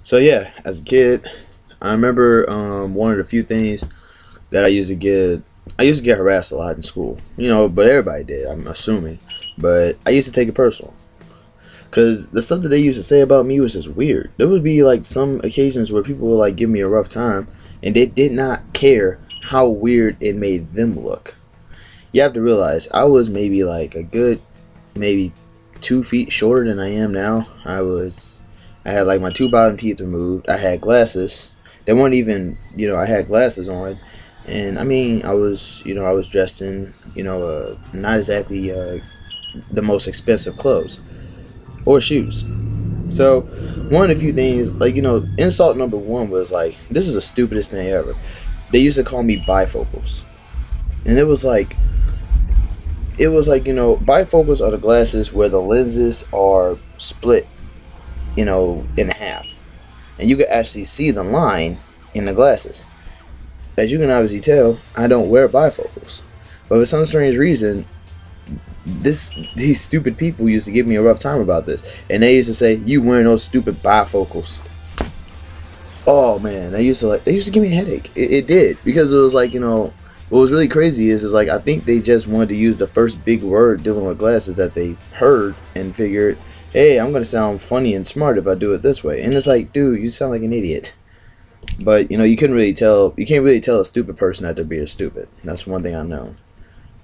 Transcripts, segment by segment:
So yeah, as a kid, I remember one of the few things that I used to get. I used to get harassed a lot in school, but everybody did. I'm assuming, but I used to take it personal because the stuff that they used to say about me was just weird. There would be like some occasions where people would like give me a rough time, and they did not care how weird it made them look. You have to realize I was maybe like a good maybe 2 feet shorter than I am now. I had like my two bottom teeth removed. I had glasses. They weren't even, I had glasses on. And I mean, I was dressed in, not exactly the most expensive clothes or shoes. So, one of the few things, like, insult number one was like, this is the stupidest thing ever. They used to call me bifocals. And bifocals are the glasses where the lenses are split, in half. And you can actually see the line in the glasses. As you can obviously tell, I don't wear bifocals. But for some strange reason, these stupid people used to give me a rough time about this. And they used to say, "You wearing those stupid bifocals." Oh man, they used to give me a headache. It did. Because it was like, what was really crazy is like I think they just wanted to use the first big word dealing with glasses that they heard and figured, hey, I'm gonna sound funny and smart if I do it this way. And it's like, dude, you sound like an idiot. But you couldn't really tell. You can't really tell a stupid person that they're being stupid. That's one thing I know.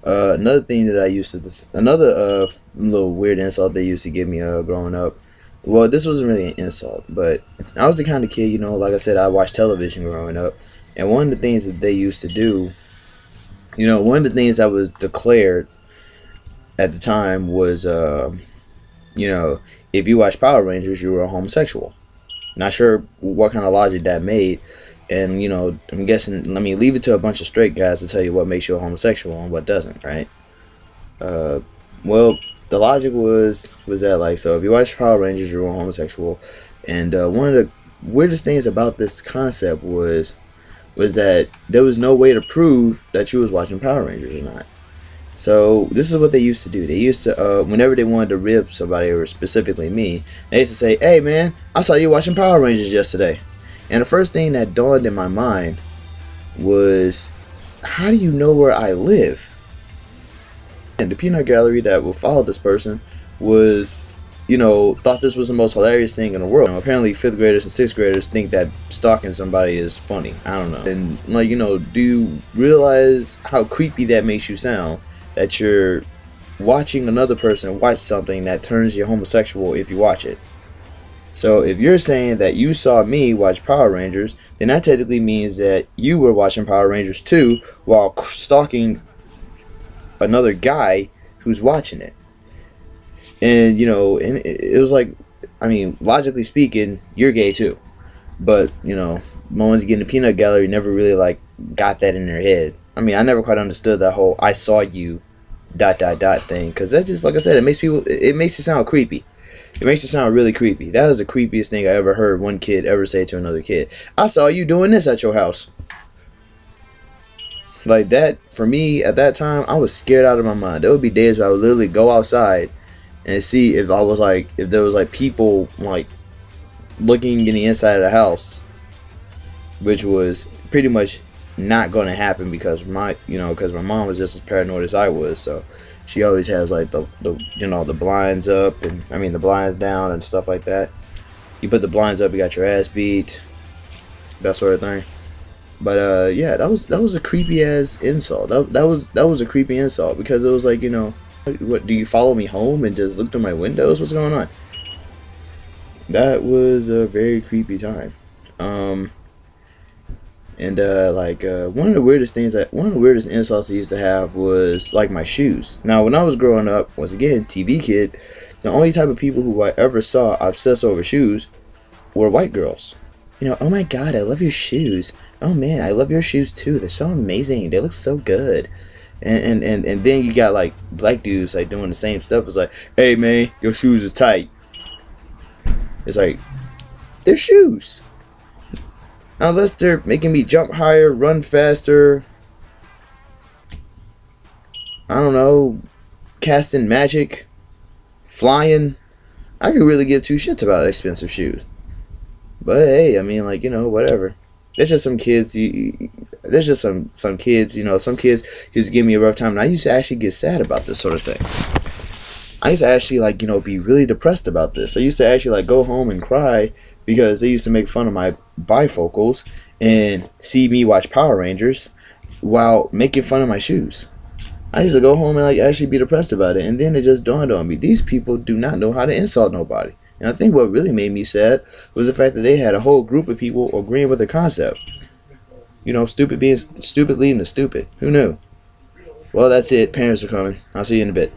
Another thing that I used to another little weird insult they used to give me growing up. Well, this wasn't really an insult, but I was the kind of kid, like I said, I watched television growing up, and one of the things that they used to do, one of the things that was declared at the time was, if you watch Power Rangers, you were a homosexual. Not sure what kind of logic that made, and I'm guessing. Let me leave it to a bunch of straight guys to tell you what makes you a homosexual and what doesn't, right? Well, the logic was that like, so if you watch Power Rangers, you're a homosexual, and one of the weirdest things about this concept was that there was no way to prove that you was watching Power Rangers or not. So this is what they used to do. They used to, whenever they wanted to rib somebody, or specifically me, they used to say, "Hey man, I saw you watching Power Rangers yesterday." And the first thing that dawned in my mind was, how do you know where I live? And the peanut gallery that will follow this person was, thought this was the most hilarious thing in the world. Apparently 5th graders and 6th graders think that stalking somebody is funny. I don't know. And like, do you realize how creepy that makes you sound? That you're watching another person watch something that turns you homosexual if you watch it. So if you're saying that you saw me watch Power Rangers, then that technically means that you were watching Power Rangers too while stalking another guy who's watching it. And and it was like, I mean, logically speaking, you're gay too. But ones getting the peanut gallery never really like got that in their head. I mean, I never quite understood that whole "I saw you" ... thing, because that just, like I said, it makes you sound creepy. It makes you sound really creepy. That was the creepiest thing I ever heard one kid ever say to another kid. "I saw you doing this at your house." Like that, for me at that time, I was scared out of my mind. There would be days where I would literally go outside and see if there was like people like looking in the inside of the house, which was pretty much not going to happen because my mom was just as paranoid as I was. So she always has like the blinds up, and I mean the blinds down and stuff like that. You put the blinds up, you got your ass beat, that sort of thing. But yeah, that was a creepy ass insult. That was a creepy insult, because it was like, what, do you follow me home and just look through my windows? What's going on? That was a very creepy time. And one of the weirdest insults I used to have was like my shoes. Now, when I was growing up, once again, TV kid, the only type of people who I ever saw obsess over shoes were white girls. "Oh my god, I love your shoes. Oh man, I love your shoes too. They're so amazing. They look so good." And then you got like black dudes like doing the same stuff. It's like, "Hey man, your shoes is tight." It's like, they're shoes. Unless they're making me jump higher, run faster, I don't know, casting magic, flying, I could really give two shits about expensive shoes. But hey, I mean, like, whatever. There's just some kids. There's just some kids. Some kids just give me a rough time, and I used to actually get sad about this sort of thing. I used to actually like be really depressed about this. I used to actually like go home and cry because they used to make fun of my bifocals and see me watch Power Rangers while making fun of my shoes. I used to go home and like actually be depressed about it, and then it just dawned on me: these people do not know how to insult nobody. And I think what really made me sad was the fact that they had a whole group of people agreeing with the concept. Stupid being stupid leading to stupid. Who knew? Well, that's it. Parents are coming. I'll see you in a bit.